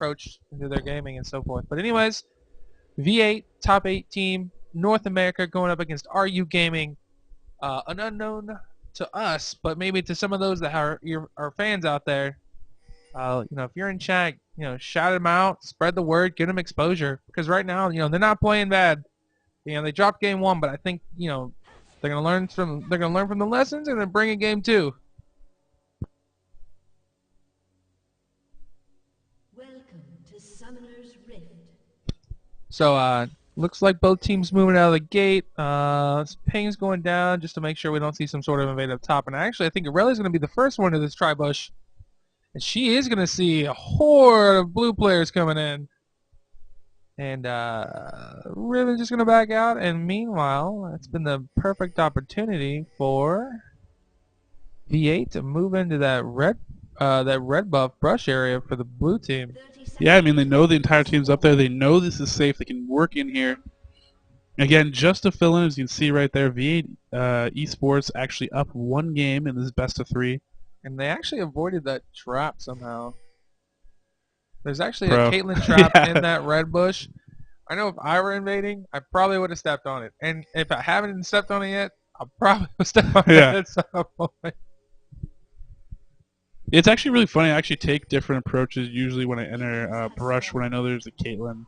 approach into their gaming and so forth. But anyways, V8 top 8 team, North America going up against ruGaming, an unknown to us, but maybe to some of those that are fans out there. If you're in chat, shout them out, spread the word, get them exposure. Because right now, they're not playing bad. They dropped game 1, but I think they're gonna learn from the lessons and then bring in game 2. Welcome to Summoner's Rift. So looks like both teams moving out of the gate. Ping's going down just to make sure we don't see some sort of invade up top. And actually, I think Aurelia's gonna be the first one to this tri-bush. And she is going to see a horde of blue players coming in. And Riven's just going to back out. And meanwhile, it's been the perfect opportunity for V8 to move into that red buff brush area for the blue team. Yeah, I mean, they know the entire team's up there. They know this is safe. They can work in here. Again, just to fill in, as you can see right there, V8 Esports actually up 1 game in this best of 3. And they actually avoided that trap somehow. There's actually Bro. a Caitlyn trap Yeah. in that red bush. I know if I were invading, I probably would have stepped on it. And if I haven't stepped on it yet, I'll probably step on Yeah. it at some point. It's actually really funny. I actually take different approaches usually when I enter brush when I know there's a Caitlyn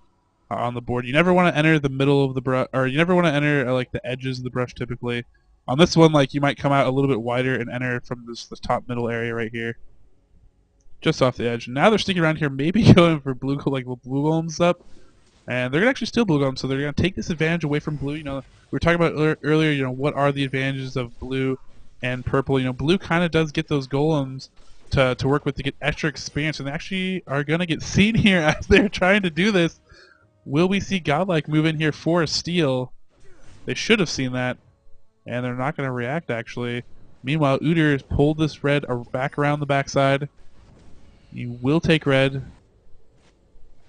on the board. You never want to enter the middle of the brush, or you never want to enter like the edges of the brush typically. On this one, like, you might come out a little bit wider and enter from this top middle area right here. Just off the edge. Now they're sticking around here, maybe going for blue, like blue golems up. And they're going to actually steal blue golems, so they're going to take this advantage away from blue. We were talking about earlier, what are the advantages of blue and purple. Blue kind of does get those golems to work with to get extra experience, and they actually are going to get seen here as they're trying to do this. Will we see Godlike move in here for a steal? They should have seen that. And they're not going to react, actually. Meanwhile, Udyr has pulled this red back around the backside. He will take red.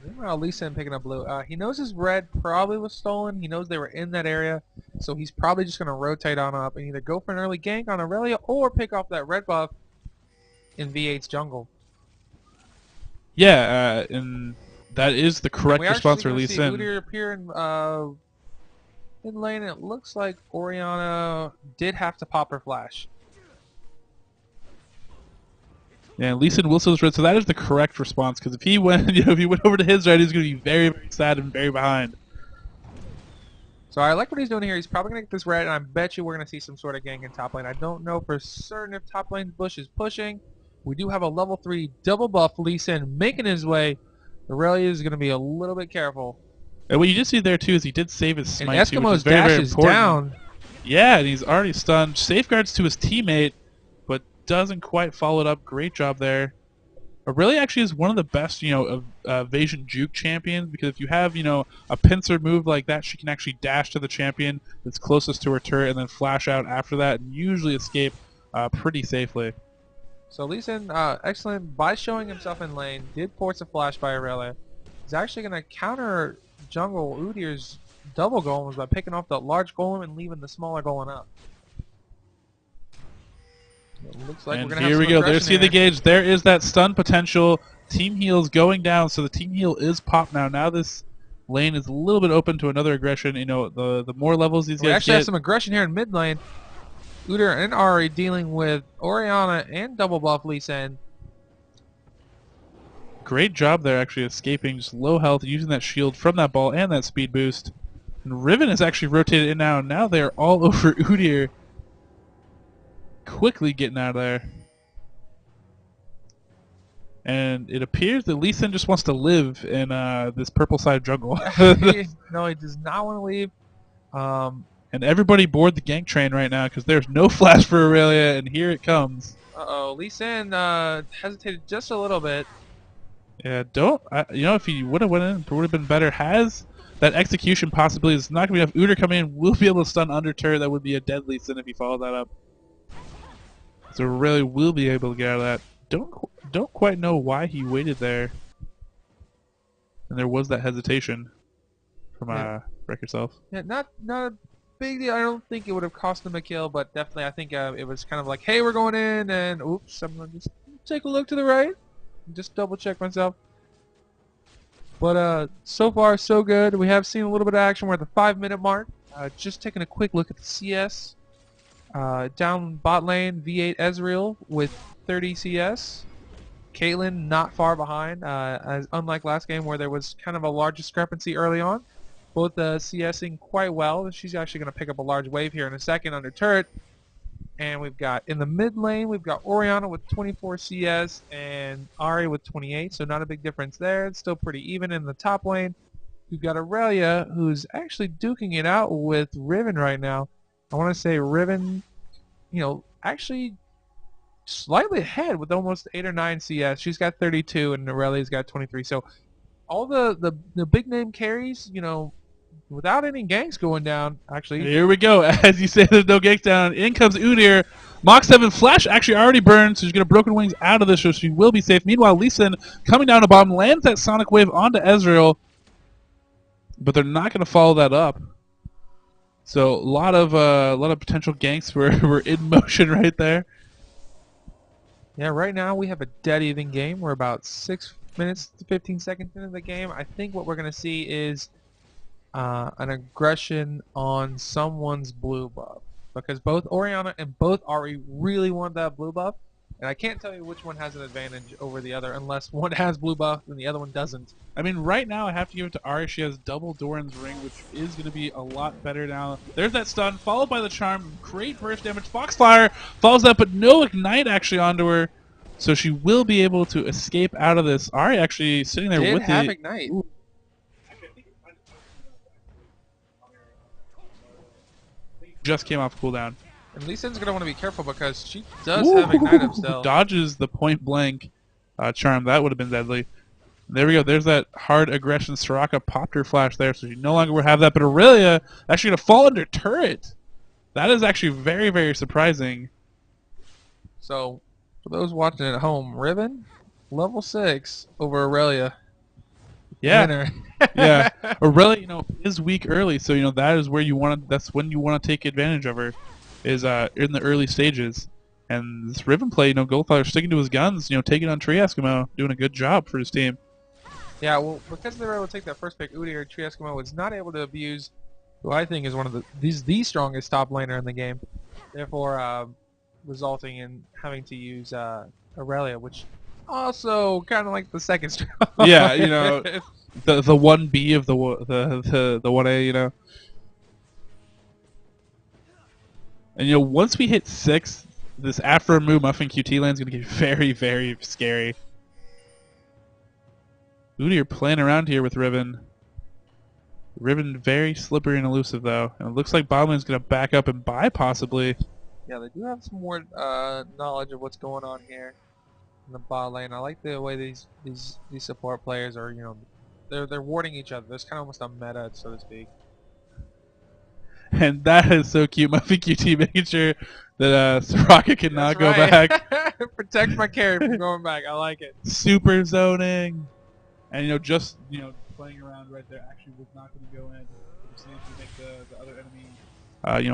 Meanwhile, Lee picking up blue. He knows his red probably was stolen. He knows they were in that area. So he's probably just going to rotate on up and either go for an early gank on Aurelia or pick off that red buff in V8's jungle. Yeah, and that is the correct response for Lee Sin. Udyr appear in lane, it looks like Orianna did have to pop her flash. Yeah, Lee Sin will steal his red, so that is the correct response. Because if he went, if he went over to his red, he's going to be very, very sad and very behind. So I like what he's doing here. He's probably going to get this red, and I bet you we're going to see some sort of gank in top lane. I don't know for certain if top lane Bush is pushing. We do have a level 3 double buff Lee Sin making his way. Aurelia is going to be a little bit careful. And what you did see there too is he did save his smite, and too, which Eskimo's is very, dash very is important. down. Yeah, and he's already stunned. Safeguards to his teammate, but doesn't quite follow it up. Great job there. Aurelia actually is one of the best, evasion juke champions, because if you have, a pincer move like that, she can actually dash to the champion that's closest to her turret and then flash out after that and usually escape pretty safely. So Lee Sin, excellent by showing himself in lane, did force a flash by Aurelia. He's actually going to counter jungle Udyr's double golems by picking off the large golem and leaving the smaller golem up. It looks like And we're gonna here have we some go. There's aggression the here. gauge. There is that stun potential. Team heal's going down, so the team heal is popped now. Now this lane is a little bit open to another aggression. The more levels these We guys actually get. have some aggression here in mid lane. Udyr and Ari dealing with Orianna and double buff Lee Sin. Great job there, actually escaping just low health, using that shield from that ball and that speed boost. And Riven is actually rotated in now. Now they're all over Udyr. Quickly getting out of there. And it appears that Lee Sin just wants to live in this purple side jungle. No, he does not want to leave. And everybody board the gank train right now because there's no flash for Aurelia, and here it comes. Uh-oh, Lee Sin hesitated just a little bit. Yeah, if he would have went in, it would have been better. Has that execution possibility. It's not going to be enough. Udyr coming in will be able to stun under turret. That would be a deadly sin if he followed that up. So Aurelia will be able to get out of that. Don't quite know why he waited there. And there was that hesitation from Wreck Yourself. Yeah, not a big deal. I don't think it would have cost him a kill, but definitely I think it was kind of like, hey, we're going in, and oops, I'm going to just take a look to the right. Just double check myself. But so far so good. We have seen a little bit of action. We're at the 5-minute mark. Just taking a quick look at the CS. Down bot lane, V8 Ezreal with 30 CS. Caitlyn not far behind, as unlike last game where there was kind of a large discrepancy early on. Both CSing quite well. She's actually going to pick up a large wave here in a second under turret. And we've got in the mid lane, we've got Orianna with 24 CS and Ari with 28, so not a big difference there. It's still pretty even in the top lane. We've got Aurelia, who's actually duking it out with Riven right now. I want to say Riven, actually slightly ahead with almost 8 or 9 CS. She's got 32 and Aurelia's got 23. So all the big name carries, without any ganks going down, actually. Here we go. As you say, there's no ganks down. In comes Udyr. Mach 7 Flash actually already burned, so she's going to Broken Wings out of this, so she will be safe. Meanwhile, Lee Sin coming down the bottom, lands that Sonic Wave onto Ezreal, but they're not going to follow that up. So a lot of potential ganks were in motion right there. Yeah, right now we have a dead even game. We're about 6 minutes to 15 seconds into the game. I think what we're going to see is an aggression on someone's blue buff. Because both Orianna and both Ari really want that blue buff. And I can't tell you which one has an advantage over the other unless one has blue buff and the other one doesn't. I mean, right now I have to give it to Ari. She has double Doran's Ring, which is going to be a lot better now. There's that stun, followed by the charm. Great burst damage. Foxfire follows that, but no Ignite actually onto her. So she will be able to escape out of this. Ari actually sitting there with have the... Ignite. Ooh. Just came off cooldown. And Lee Sin's going to want to be careful because she does have Ignite himself. Dodges the point blank charm. That would have been deadly. There we go. There's that hard aggression. Soraka popped her flash there, so she no longer will have that. But Aurelia actually going to fall under turret. That is actually very, very surprising. So, for those watching at home, Riven, level 6 over Aurelia. Yeah. Yeah. Aurelia, is weak early, so that is where you want to. That's when you want to take advantage of her, is in the early stages. And this Riven play, Goldfather sticking to his guns, taking on Tree Eskimo, doing a good job for his team. Yeah, well, because they were able to take that first pick, Udyr, Tree Eskimo was not able to abuse who I think is one of the strongest top laner in the game. Therefore, resulting in having to use Aurelia, which also kind of like the second strong. Yeah, the 1B of the 1A, And once we hit 6, this Afro Moo Muffin QT lane is going to get very, very scary. Udyr playing around here with Riven. Riven very slippery and elusive though, and it looks like bot lane's going to back up and buy possibly. Yeah, they do have some more knowledge of what's going on here in the bot lane. I like the way these support players are, they're warding each other. There's kind of almost a meta, so to speak. And that is so cute. Muffin QT making sure that Soraka cannot go back. Protect my carry from going back. I like it. Super zoning. And just playing around right there actually was not going to go in. It seems to make the other enemy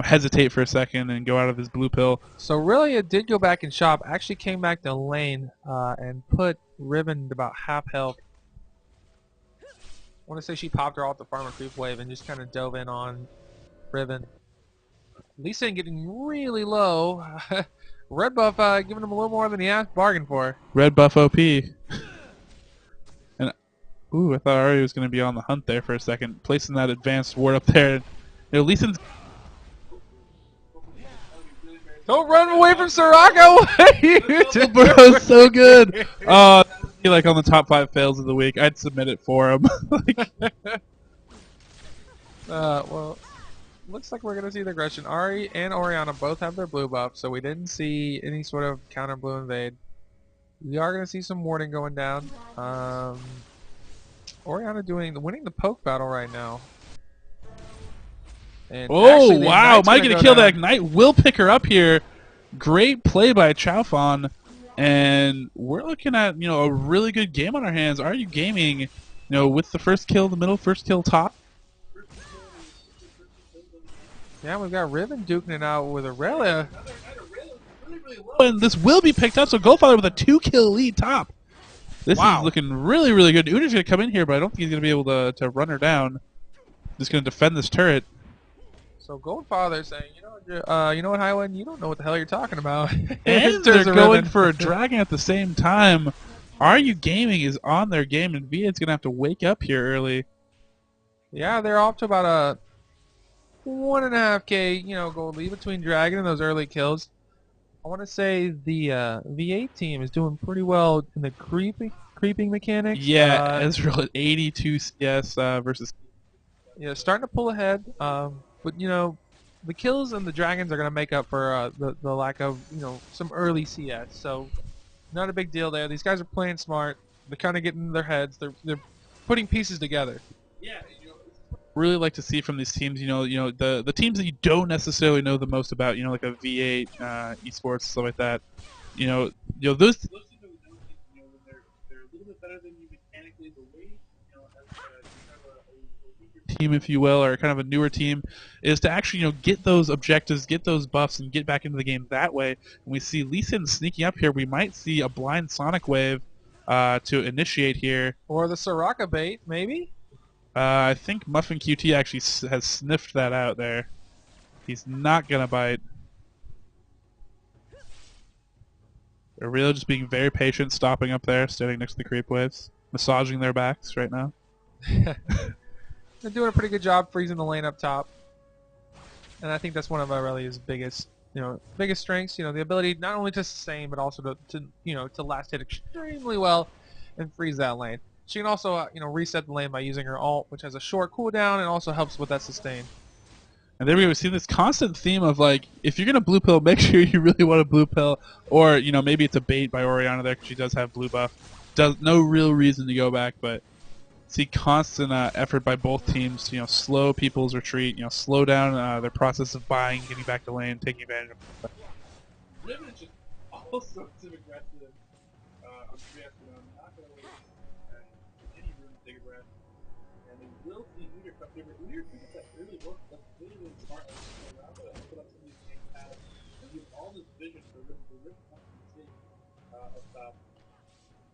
hesitate for a second and go out of his blue pill. So Aurelia did go back and shop. Actually came back to lane and put Riven to about half health. I want to say she popped her off the farmer creep wave and just kind of dove in on Riven. Lee Sin getting really low. Red buff giving him a little more than he asked, bargained for. Red buff OP. And ooh, I thought Ari was going to be on the hunt there for a second, placing that advanced ward up there. Lee Sin's... Don't run away from Soraka! Bro, so good. Oh, like on the top 5 fails of the week. I'd submit it for him. Well, looks like we're gonna see the aggression. Ari and Orianna both have their blue buff, so we didn't see any sort of counter blue invade. We are gonna see some warding going down. Orianna winning the poke battle right now. And oh wow! Mike gonna kill that Ignite. Will pick her up here. Great play by Chaofon, and we're looking at a really good game on our hands. Are you gaming? With the first kill in the middle, first kill top. Yeah, we've got Riven duking it out with Aurelia. And this will be picked up, so Goldfather with a 2-kill lead top. This is Wow. looking really, really good. Una's going to come in here, but I don't think he's going to be able to run her down. Just going to defend this turret. So Goldfather saying, you know what, Highland, you don't know what the hell you're talking about. In And they're terms of going Riven. for a dragon at the same time. ruGaming is on their game, and Viet's going to have to wake up here early. Yeah, they're off to about a 1.5k, gold lead between Dragon and those early kills. I want to say the V8 team is doing pretty well in the creeping mechanics. Yeah, Ezreal at 82 CS versus... Starting to pull ahead. But the kills and the dragons are going to make up for the lack of some early CS. So not a big deal there. These guys are playing smart. They're kind of getting in their heads. They're putting pieces together. Yeah, really like to see from these teams. The teams that you don't necessarily know the most about. Like a V8 esports, stuff like that. Those teams that we know, when they're a little bit better than you mechanically, the way as kind of a weaker team, if you will, or kind of a newer team, is to actually get those objectives, get those buffs, and get back into the game that way. When we see Lee Sin sneaking up here, we might see a blind Sonic Wave to initiate here. Or the Soraka bait, maybe? I think Muffin QT actually has sniffed that out there. He's not going to bite. Aurelio just being very patient, stopping up there, standing next to the creep waves, massaging their backs right now. They're doing a pretty good job freezing the lane up top. And I think that's one of Aurelia's biggest strengths. The ability not only to sustain, but also to last hit extremely well and freeze that lane. She can also, reset the lane by using her ult, which has a short cooldown and also helps with that sustain. And there we go. We see this constant theme of, like, if you're going to blue pill, make sure you really want a blue pill. Or, maybe it's a bait by Orianna there because she does have blue buff. No real reason to go back, but see constant effort by both teams to, slow people's retreat, slow down their process of buying, getting back to lane, taking advantage of it. Riven is just all sorts of aggressive. Not going to wait any room to take a breath. And they will see Udyr come here, but Udyr took that really work. That's really, really smart. Around to open up some of these game paths and give all this vision for Riven. The Riven wants to see up top.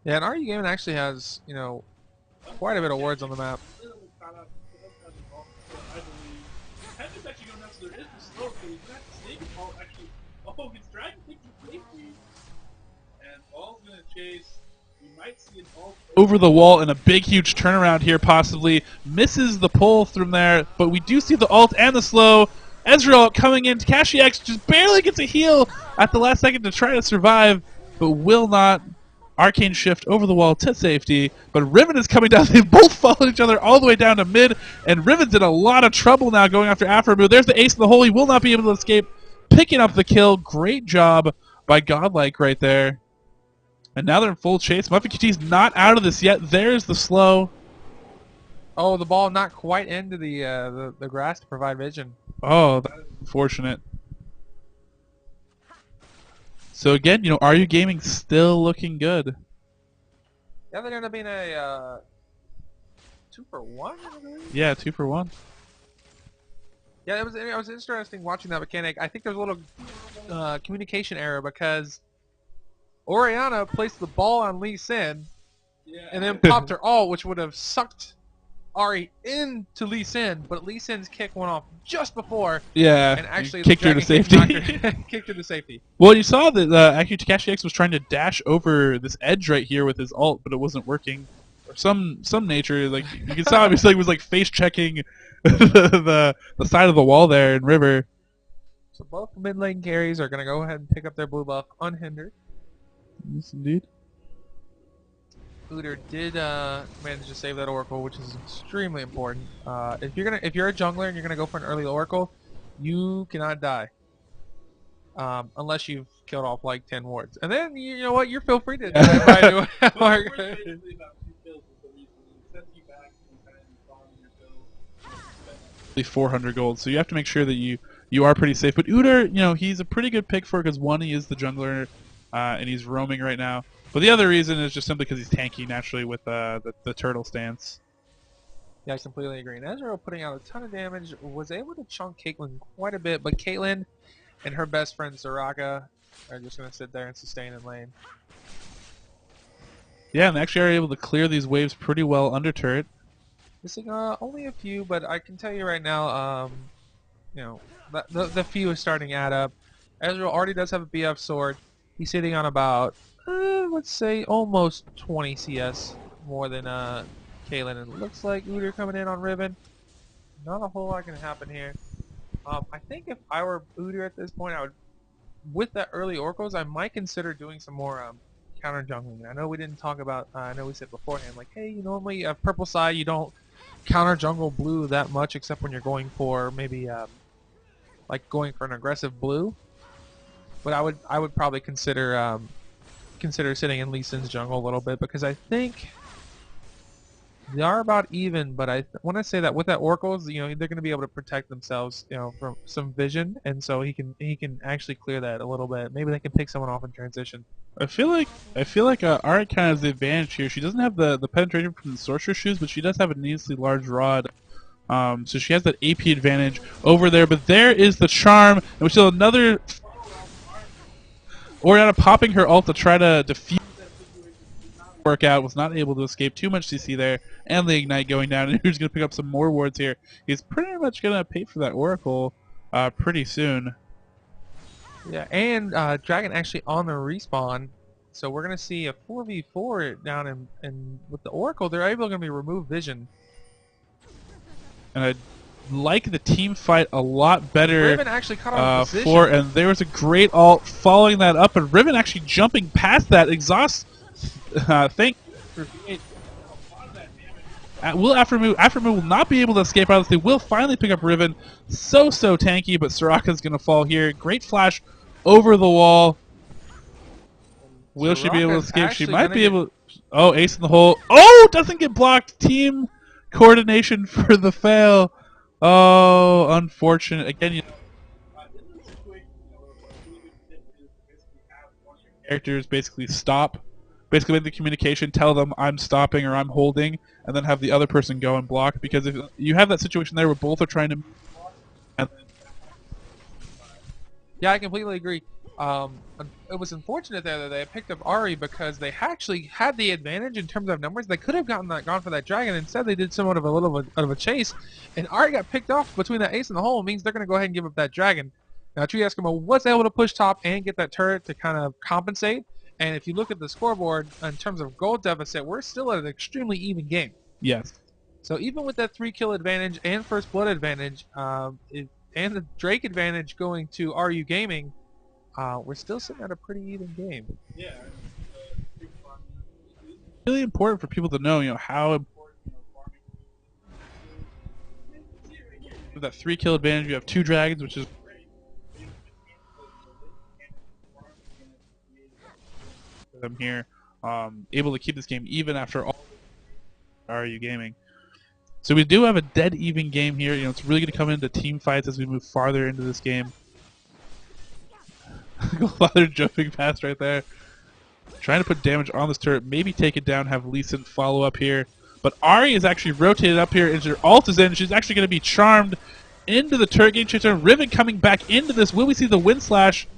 Yeah, and ruGaming actually has, quite a bit of wards on the map. Heaven's actually going nuts, so there is the slow, so he's got the snake ball actually. Oh, he's dragging things to safety. And Ball's going to chase. We might see an ult over the wall and a big, huge turnaround here, possibly. Misses the pull from there, but we do see the ult and the slow. Ezreal coming in. ggClassic just barely gets a heal at the last second to try to survive, but will not. Arcane shift over the wall to safety, but Riven is coming down. They both followed each other all the way down to mid, and Riven's in a lot of trouble now going after Afro. There's the ace in the hole. He will not be able to escape. Picking up the kill. Great job by Godlike right there. And now they're in full chase. Muffin QT's not out of this yet. There's the slow. Oh, the ball not quite into the grass to provide vision. Oh, that's unfortunate. So again, ruGaming still looking good. Yeah, they're gonna be in a 2-for-1. I believe. Yeah, 2 for 1. Yeah, it was interesting watching that mechanic. I think there's a little communication error because Orianna placed the ball on Lee Sin, and then popped her ult, which would have sucked Ari into Lee Sin, but Lee Sin's kick went off just before. Yeah, and actually kicked her to safety. Kicked her to safety. Well, you saw that actually ggClassic was trying to dash over this edge right here with his ult, but it wasn't working. Or some nature, like you can saw, he was like face checking the side of the wall there in River. So both mid lane carries are gonna go ahead and pick up their blue buff unhindered. Yes, indeed. Udyr did manage to save that Oracle, which is extremely important. If you're a jungler and you're gonna go for an early Oracle, you cannot die unless you've killed off like 10 wards, and then you know what, you're feel free to die by 400 gold, so you have to make sure that you are pretty safe. But Udyr, he's a pretty good pick for it because one, he is the jungler, and he's roaming right now. But the other reason is just simply because he's tanky naturally with the turtle stance. Yeah, I completely agree. And Ezreal putting out a ton of damage, was able to chunk Caitlyn quite a bit, but Caitlyn and her best friend Soraka are just going to sit there and sustain in lane. Yeah, and they actually are able to clear these waves pretty well under turret. Missing only a few, but I can tell you right now, you know, the few is starting to add up. Ezreal already does have a BF sword. He's sitting on about, let's say, almost 20 CS more than Kaylin. And it looks like Udyr coming in on Riven. Not a whole lot can happen here. I think if I were Udyr at this point, I would, with that early Oracles, I might consider doing some more counter jungling. I know we didn't talk about, I know we said beforehand, like, hey, you normally purple side, you don't counter jungle blue that much except when you're going for maybe like going for an aggressive blue. But I would probably consider sitting in Lee Sin's jungle a little bit because I think they are about even. But when I say that with that oracles, they're going to be able to protect themselves, from some vision, and so he can actually clear that a little bit. Maybe they can pick someone off in transition. I feel like Ari kind of has the advantage here. She doesn't have the penetration from the sorcerer shoes, but she does have a needlessly large rod. So she has that AP advantage over there. But there is the charm, and we still another Orianna popping her ult to try to defuse workout, was not able to escape too much CC there, and the ignite going down, and who's going to pick up some more wards here. He's pretty much going to pay for that Oracle pretty soon. Yeah, and Dragon actually on the respawn. So we're gonna see a 4v4 down in with the Oracle. They're able to be remove vision. And I like the team fight a lot better Riven actually cut out a position. and there was a great ult following that up, and Riven actually jumping past that exhaust. Thank for will Aftermoon will not be able to escape out of this. They will finally pick up Riven. So tanky, but Soraka's gonna fall here. Great flash over the wall. Will she be able to Soraka's escape? She actually might gonna be get. able. Oh, ace in the hole. Oh, doesn't get blocked. Team coordination for the fail. Oh, unfortunate. Again, characters basically stop, basically make the communication, tell them I'm stopping or I'm holding, and then have the other person go and block. Because if you have that situation there where both are trying to, and Yeah, I completely agree. It was unfortunate there that they picked up Ari because they actually had the advantage in terms of numbers. They could have gone for that dragon. Instead, they did somewhat of a little of a chase, and Ari got picked off between that ace and the hole. It means they're going to go ahead and give up that dragon. Now, Tree Eskimo was able to push top and get that turret to kind of compensate. And if you look at the scoreboard in terms of gold deficit, we're still at an extremely even game. yes, So even with that 3 kill advantage and first blood advantage, and the Drake advantage going to ruGaming, we're still sitting at a pretty even game. really important for people to know, how important that 3 kill advantage. You have 2 dragons, which is them here, able to keep this game even after all. Are you gaming? So we do have a dead even game here. It's really going to come into team fights as we move farther into this game. Father jumping past right there. Trying to put damage on this turret, maybe take it down, have Lee Sin follow up here. But Ari is actually rotated up here, and her ult is in. She's actually going to be charmed into the turret game changer. Riven coming back into this. Will we see the wind slash?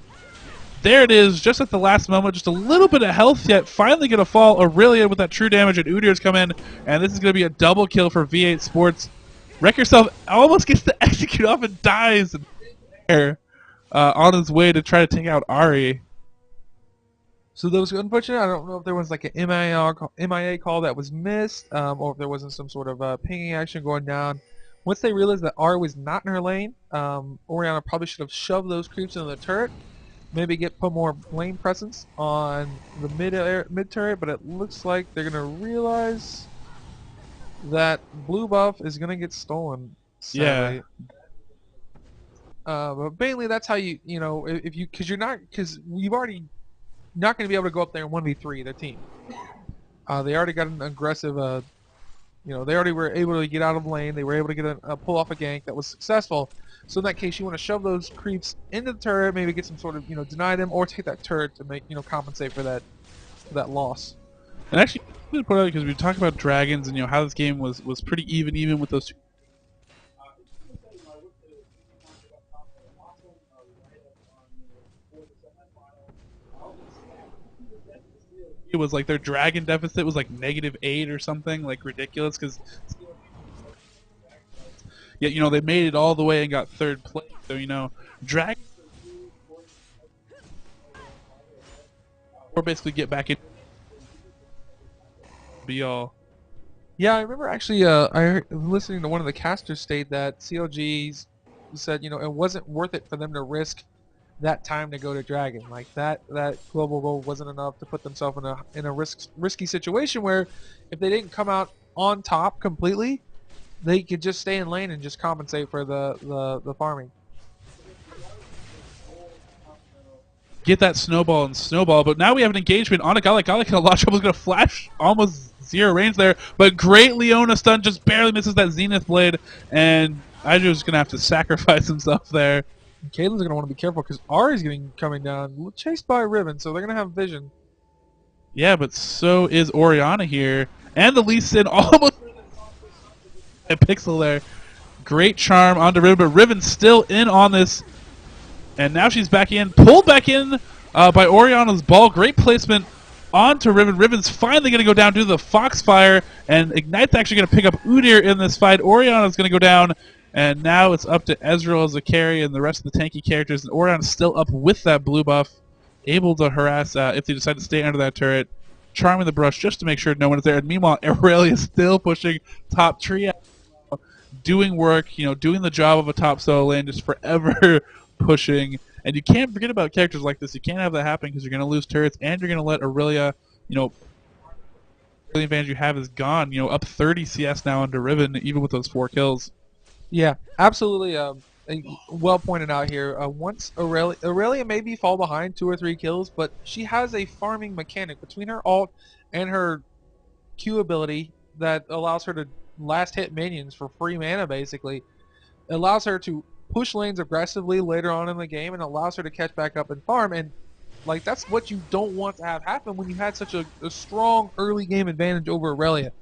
There it is, just at the last moment. Just a little bit of health yet. Finally going to fall. Aurelia with that true damage, and Udyr's come in. And this is going to be a double kill for V8 Sports. Wreck Yourself almost gets to execute off and dies on his way to try to take out Ari. So that was unfortunate. I don't know if there was like an MIA call that was missed, or if there wasn't some sort of pinging action going down. Once they realized that Ari was not in her lane, Orianna probably should have shoved those creeps into the turret. Maybe put more lane presence on the mid turret, but it looks like they're gonna realize that blue buff is gonna get stolen. Yeah. Sadly, but mainly that's how if you because you've already not going to be able to go up there and 1v3 their team. They already got an aggressive, they already were able to get out of lane. They were able to get a pull off a gank that was successful. So in that case, you want to shove those creeps into the turret, maybe get some sort of, deny them, or take that turret to make, compensate for that loss. And actually, I'm going to point out because we talked about dragons and how this game was pretty even with those two. it was like their dragon deficit was like -8 or something, like ridiculous. Because yet they made it all the way and got third place. So dragon or basically get back in. Be all. Yeah, I remember actually. I heard, listening to one of the casters state that CLGs said, it wasn't worth it for them to risk that time to go to Dragon. Like that global goal wasn't enough to put themselves in a risky situation where if they didn't come out on top completely, they could just stay in lane and just compensate for the farming. Get that snowball and snowball, but now we have an engagement on a Gallic. Gallic in a lot of trouble. Is going to flash almost zero range there, but great Leona stun just barely misses that Zenith Blade, and Aju's going to have to sacrifice himself there. Caitlin's going to want to be careful because Ari's coming down, chased by Riven, so they're going to have vision. Yeah, but so is Orianna here, and the Lee Sin almost a pixel there. Great charm onto Riven, but Riven's still in on this. And now she's back in, pulled back in by Oriana's ball. Great placement onto Riven. Riven's finally going to go down due to the Foxfire, and Ignite's actually going to pick up Udyr in this fight. Oriana's going to go down, and now it's up to Ezreal as a carry and the rest of the tanky characters. And Oriana's still up with that blue buff, able to harass if they decide to stay under that turret, charming the brush just to make sure no one is there. And meanwhile, Aurelia is still pushing top tree, doing work, doing the job of a top solo lane, just forever pushing. And you can't forget about characters like this. You can't have that happen because you're going to lose turrets, and you're going to let Aurelia, the advantage you have is gone. Up 30 CS now under Riven, even with those 4 kills. Yeah, absolutely. Well pointed out here. Once Aurelia maybe fall behind 2 or 3 kills, but she has a farming mechanic between her ult and her Q ability that allows her to last hit minions for free mana. Basically, it allows her to push lanes aggressively later on in the game and allows her to catch back up and farm. And like that's what you don't want to have happen when you had such a strong early game advantage over Aurelia.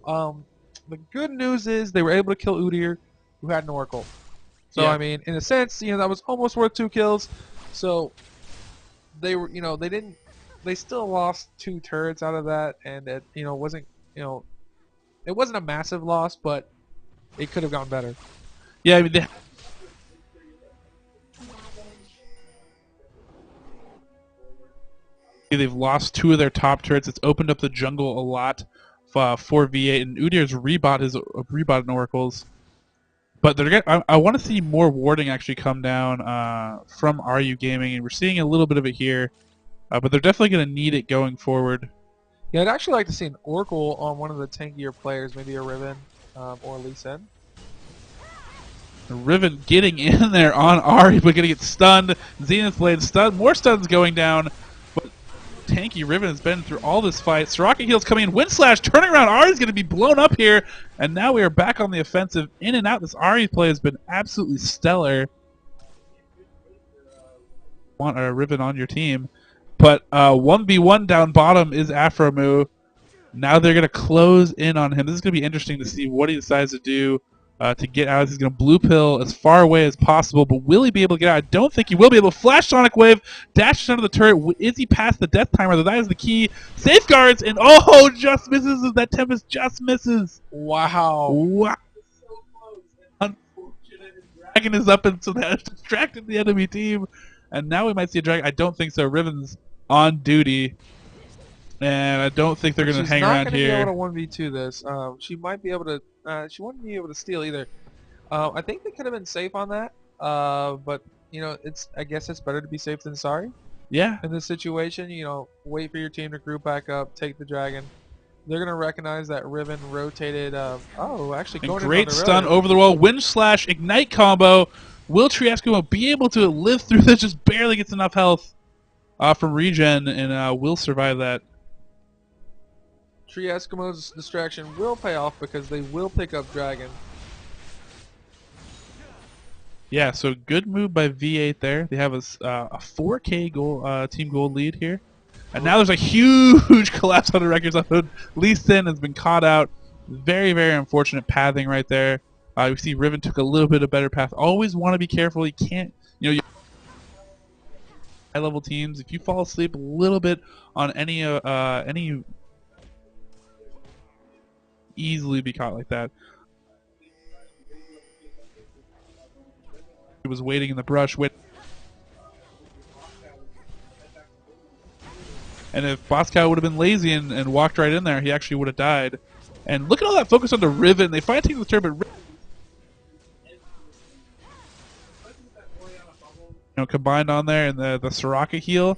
The good news is they were able to kill Udyr, who had an Oracle. So Yeah. I mean, in a sense, that was almost worth 2 kills. So they were, they still lost 2 turrets out of that, and it, wasn't, it wasn't a massive loss, but it could have gone better. Yeah, I mean, they've lost 2 of their top turrets. It's opened up the jungle a lot for V8, and Udyr's rebought in Oracles. But I want to see more warding actually come down from ruGaming, and we're seeing a little bit of it here. But they're definitely going to need it going forward. Yeah, I'd actually like to see an Oracle on one of the tankier players, maybe a Riven or Lee Sin. Riven getting in there on Ahri, but going to get stunned. Zenith Blade stunned. More stuns going down. But tanky Riven has been through all this fight. Soraka heals coming in. Wind Slash turning around. Ahri's going to be blown up here. And now we are back on the offensive. In and out. This Ahri play has been absolutely stellar. Want a Riven on your team. But 1v1 down bottom is Afromu. Now they're going to close in on him. This is going to be interesting to see what he decides to do to get out. He's going to blue pill as far away as possible, but will he be able to get out? I don't think he will be able to. Flash Sonic Wave, dashes under the turret. Is he past the death timer? That is the key. Safeguards, and just misses. That Tempest just misses. Wow. Unfortunate. Dragon is up, and so that has distracted the enemy team. And now we might see a dragon. I don't think so. Riven's on duty. And I don't think they're going to hang around here. She's not going to be able to 1v2 this. She might be able to. She wouldn't be able to steal either. I think they could have been safe on that. But I guess it's better to be safe than sorry. Yeah. In this situation, wait for your team to group back up, take the dragon. They're going to recognize that Riven rotated. Actually, going great stun over the wall. Wind Slash Ignite combo. Will Triescumo be able to live through this? Just barely gets enough health from regen, and will survive that. Tree Eskimo's distraction will pay off because they will pick up dragon. Yeah, so good move by V8 there. They have a 4K goal, team goal lead here. And now there's a huge collapse on the records. Lee Sin has been caught out. Very, very unfortunate pathing right there. We see Riven took a little bit of better path. Always want to be careful. You can't, high-level teams, if you fall asleep a little bit on any easily be caught like that. He was waiting in the brush, and if Boscow would have been lazy and walked right in there, he actually would have died. And look at all that focus on the Riven. They finally take the turn, but combined on there, and the Soraka heal.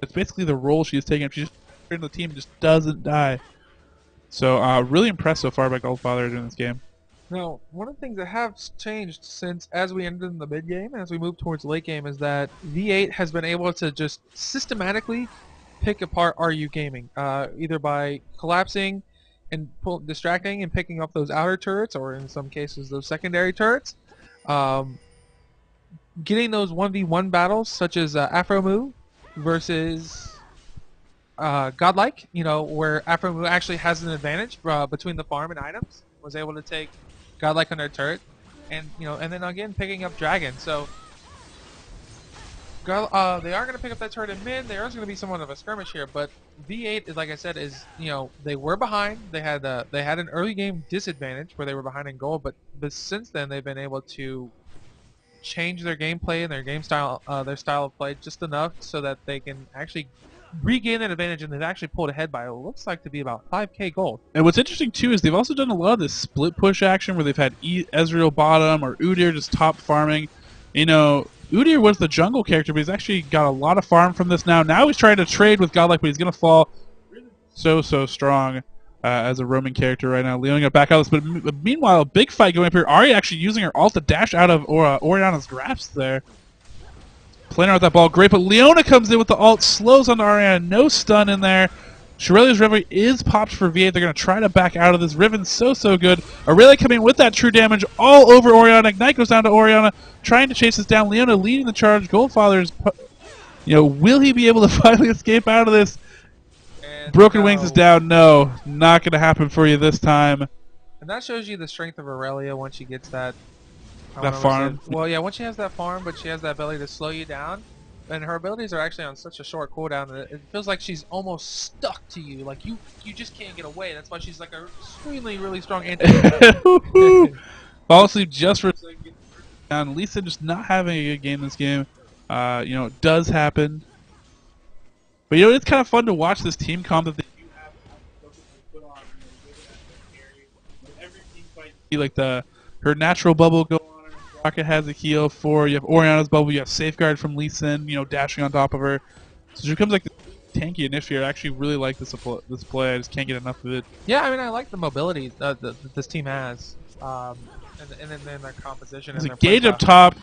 It's basically the role she's taking. She's in the team, just doesn't die. So really impressed so far by Goldfather during this game. Now, one of the things that have changed since as we ended in the mid game, as we move towards late game, is that V8 has been able to just systematically pick apart ruGaming, either by collapsing and distracting and picking up those outer turrets, or in some cases those secondary turrets, um, getting those 1v1 battles such as Afro versus Godlike, where Afro actually has an advantage between the farm and items, was able to take Godlike on their turret, and and then again picking up Dragon. So they are going to pick up that turret in mid. There is going to be somewhat of a skirmish here, but V8 is, like I said, is they were behind. They had an early game disadvantage where they were behind in gold, but since then they've been able to change their gameplay and their style of play just enough so that they can actually regain that advantage, and they've actually pulled ahead by what looks like to be about 5k gold. And what's interesting too is they've also done a lot of this split push action where they've had Ezreal bottom or Udyr just top farming. Udyr was the jungle character, but he's actually got a lot of farm from this now. Now he's trying to trade with Godlike, but he's going to fall so strong as a roaming character right now. Leona got back out of this, but meanwhile, a big fight going up here. Ahri actually using her ult to dash out of Orianna's grasp there. Playing around with that ball, great, but Leona comes in with the ult, slows onto Orianna, no stun in there. Shurelya's Reverie is popped for V8. They're going to try to back out of this. Riven's so good. Aurelia coming in with that true damage all over Orianna. Ignite goes down to Orianna, trying to chase this down. Leona leading the charge. Goldfather's, will he be able to finally escape out of this? And Broken Wings is down. No, not going to happen for you this time. And that shows you the strength of Aurelia once she gets that farm. Well, yeah, once she has that farm, but she has that ability to slow you down. And her abilities are actually on such a short cooldown that it feels like she's almost stuck to you. Like you just can't get away. That's why she's like a extremely, really strong anti. Fall asleep just for a second. Down. Lisa just not having a good game this game. It does happen. But it's kind of fun to watch this team comp that they do have put on. Every team fight, like her natural bubble go on. Rocket has a heal for. You have Orianna's bubble. You have Safeguard from Lee Sin, dashing on top of her. So she becomes like the tanky initiator. I actually really like this play. I just can't get enough of it. Yeah, I mean, I like the mobility that this team has, and then their composition. There's and a their Gage up top,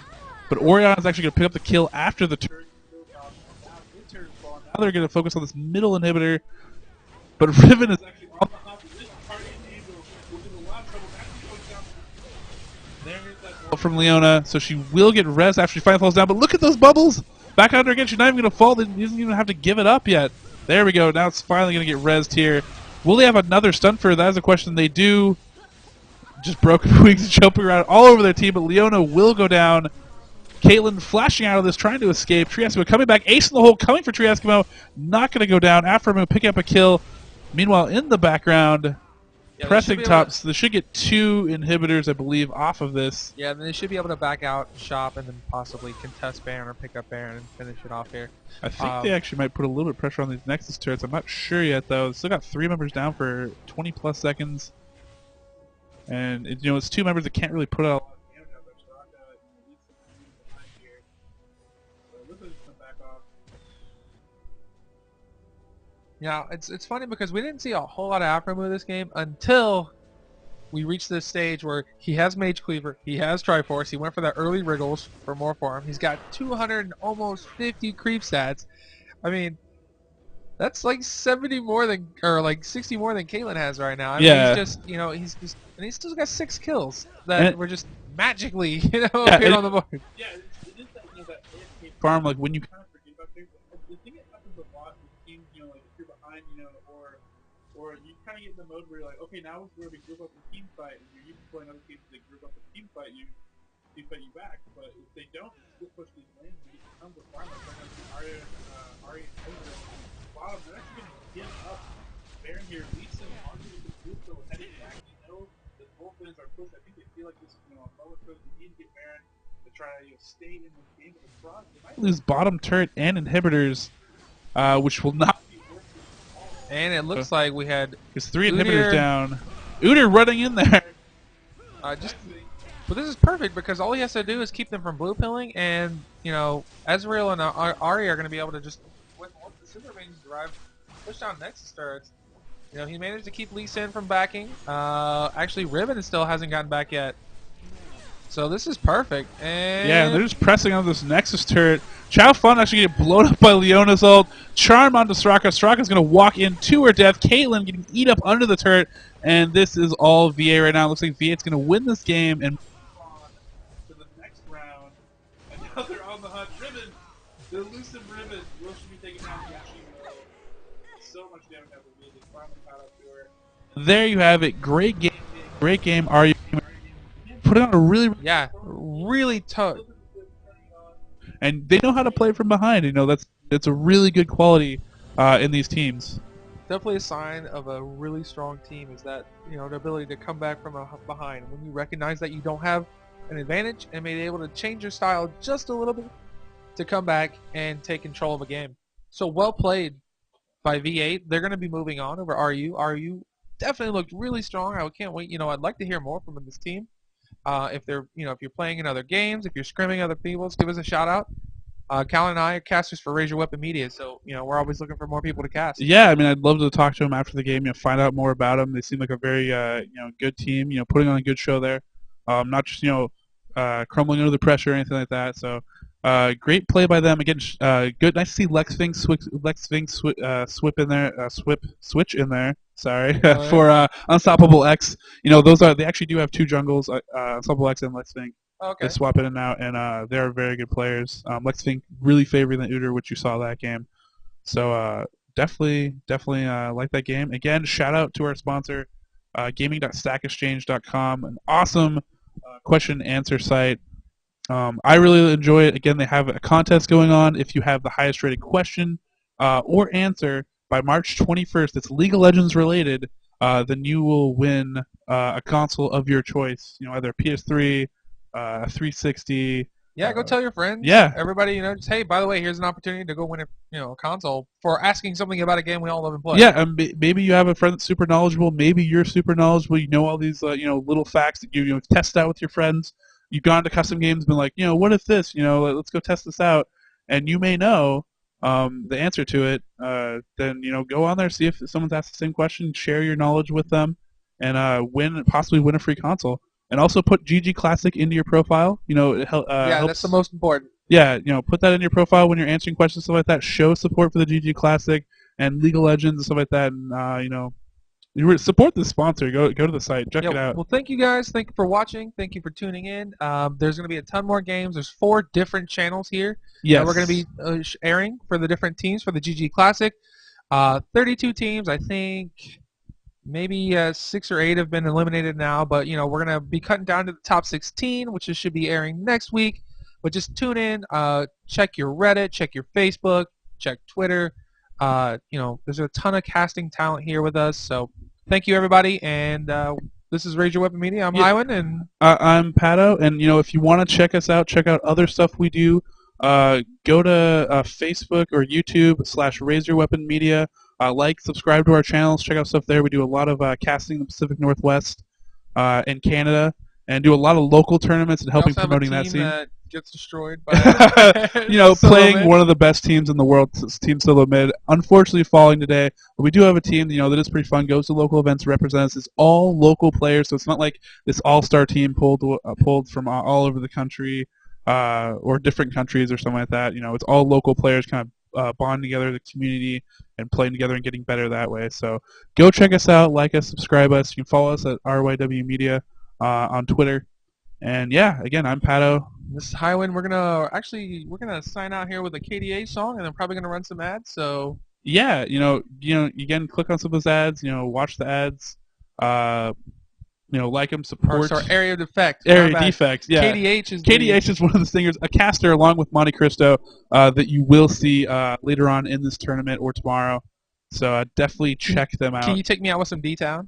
but Orianna's actually going to pick up the kill after the turret. Now they're going to focus on this middle inhibitor, but Riven is actually on the hop. From Leona, so she will get res after she finally falls down. But look at those bubbles! Back under again, she's not even going to fall. She doesn't even have to give it up yet. There we go. Now it's finally going to get resed here. Will they have another stun for her? That is a question. They do. Just Broken Wings jumping around all over their team, but Leona will go down. Caitlyn flashing out of this, trying to escape. Tree Eskimo coming back. Ace in the hole coming for Tree Eskimo. Not going to go down. Afro picking up a kill. Meanwhile, in the background, pressing tops. They should get 2 inhibitors, I believe, off of this. Yeah, they should be able to back out, shop, and then possibly contest Baron or pick up Baron and finish it off here. I think they actually might put a little bit of pressure on these Nexus turrets. I'm not sure yet, though. They still got 3 members down for 20-plus seconds. And, it's 2 members that can't really put out a lot of damage out there. Yeah, it's funny because we didn't see a whole lot of Afro this game until we reached this stage where he has Mage Cleaver, he has Triforce, he went for that early Wriggles for more farm. He's got 200 and almost 50 creep stats. I mean, that's like 70 more than, or like 60 more than Caitlyn has right now. I mean, he's just, and he's still got 6 kills that were just magically, appeared on the board. Yeah, it is that, that AFK farm, like when you kind of forget about things, the thing that happens a lot with teams, like if you're behind, or you kind of get in the mode where you're like, okay, now we're going to group up and team fight, and you're used to playing other teams that group up and team fight you. they fight you back. But if they don't, they still push these lanes and get tons of farmers. Right now, see Arya and Inhibitor bottom. They're actually going to give up Baron here. Leeson onto the blue pill heading back. You know that both lanes are pushed. I think they feel like this is a lower field. They need to get Baron to try to stay in this game. But across, they might lose bottom turret and inhibitors, which will not be worth it at all. And it looks like we had There's 3 inhibitors Udyr, down. Udyr running in there. just. But this is perfect because all he has to do is keep them from blue pilling, and Ezreal and Ahri are going to be able to just with the super mains drive push down Nexus turrets. He managed to keep Lee Sin from backing. Actually, Riven still hasn't gotten back yet. So this is perfect. And yeah, they're just pressing on this Nexus turret. Chow Fun actually get blown up by Leona's ult. Charm onto Soraka. Soraka's going to walk in to her death. Caitlyn getting eat up under the turret. And this is all VA right now. It looks like V8's going to win this game and move on to the next round. And now they're on the hunt. Riven, the elusive Riven, will she be taken down? Yeah, she will. So much damage out of the V8. They finally caught up to her. There you have it. Great game. Great game. Are you? Put it on a really tough. And they know how to play from behind. That's a really good quality in these teams. Definitely a sign of a really strong team is that the ability to come back from behind when you recognize that you don't have an advantage and be able to change your style just a little bit to come back and take control of a game. So well played by V8. They're going to be moving on over RU. RU definitely looked really strong. I can't wait. I'd like to hear more from this team. If they're, if you're playing in other games, if you're scrimming other people, give us a shout out. Cal and I are casters for Raise Your Weapon Media, so we're always looking for more people to cast. Yeah, I mean, I'd love to talk to them after the game. Find out more about them. They seem like a very good team. Putting on a good show there. Not just crumbling under the pressure or anything like that. So great play by them again. Good, nice to see Lex Ving swip in there. Switch in there. Sorry for Unstoppable X. They actually do have 2 jungles, Unstoppable X and Lex Ving. Okay. They swap in and out, and they're very good players. Lex Ving really favoring the Udyr, which you saw that game. So definitely like that game. Again, shout out to our sponsor, gaming.stackexchange.com, an awesome question and answer site. I really enjoy it. Again, they have a contest going on. If you have the highest rated question or answer by March 21st that's League of Legends related, then you will win a console of your choice. Either a PS3, 360. Yeah, go tell your friends. Yeah. Everybody, just, hey, by the way, here's an opportunity to go win a console for asking something about a game we all love and play. Yeah, maybe you have a friend that's super knowledgeable. Maybe you're super knowledgeable. You know all these, little facts that you test out with your friends. You've gone to custom games and been like, what if this? Let's go test this out. And you may know the answer to it. Then, go on there, see if someone's asked the same question, share your knowledge with them, and possibly win a free console. And also put ggClassic into your profile. It helps. That's the most important. Yeah, put that in your profile when you're answering questions, stuff like that. Show support for the ggClassic and League of Legends and stuff like that. And you support the sponsor. Go to the site, check it out. Well, thank you guys. Thank you for watching. Thank you for tuning in. There's going to be a ton more games. There's 4 different channels here that we're going to be airing for the different teams for the ggClassic. 32 teams, I think. Maybe 6 or 8 have been eliminated now, but we're gonna be cutting down to the top 16, which should be airing next week. But just tune in, check your Reddit, check your Facebook, check Twitter. There's a ton of casting talent here with us. So thank you everybody, and this is Raise Your Weapon Media. I'm Hywen, and I'm Pato. And if you want to check us out, check out other stuff we do. Go to Facebook or YouTube / Raise Your Weapon Media. Subscribe to our channels, check out stuff there. We do a lot of casting in the Pacific Northwest and Canada, and do a lot of local tournaments and helping promoting that scene. That gets destroyed by playing one of the best teams in the world, Team Solo Mid. Unfortunately, falling today, but we do have a team that is pretty fun. Goes to local events, represents. It's all local players, so it's not like this all-star team pulled from all over the country or different countries or something like that. It's all local players kind of bond together, the community, and playing together and getting better that way. So go check us out, like us, subscribe us. You can follow us at RYW Media on Twitter. And yeah, again, I'm Pato. This is Hywen. We're gonna sign out here with a KDA song, and then probably gonna run some ads. So yeah, again, click on some of those ads. Watch the ads. like them, Or support. sorry, area of defect. My Area bad. defects, yeah. KDH is KDH is one of the singers, a caster along with Monte Cristo that you will see later on in this tournament or tomorrow. So dedefinitely check them Can out. you take me out with some D-Town?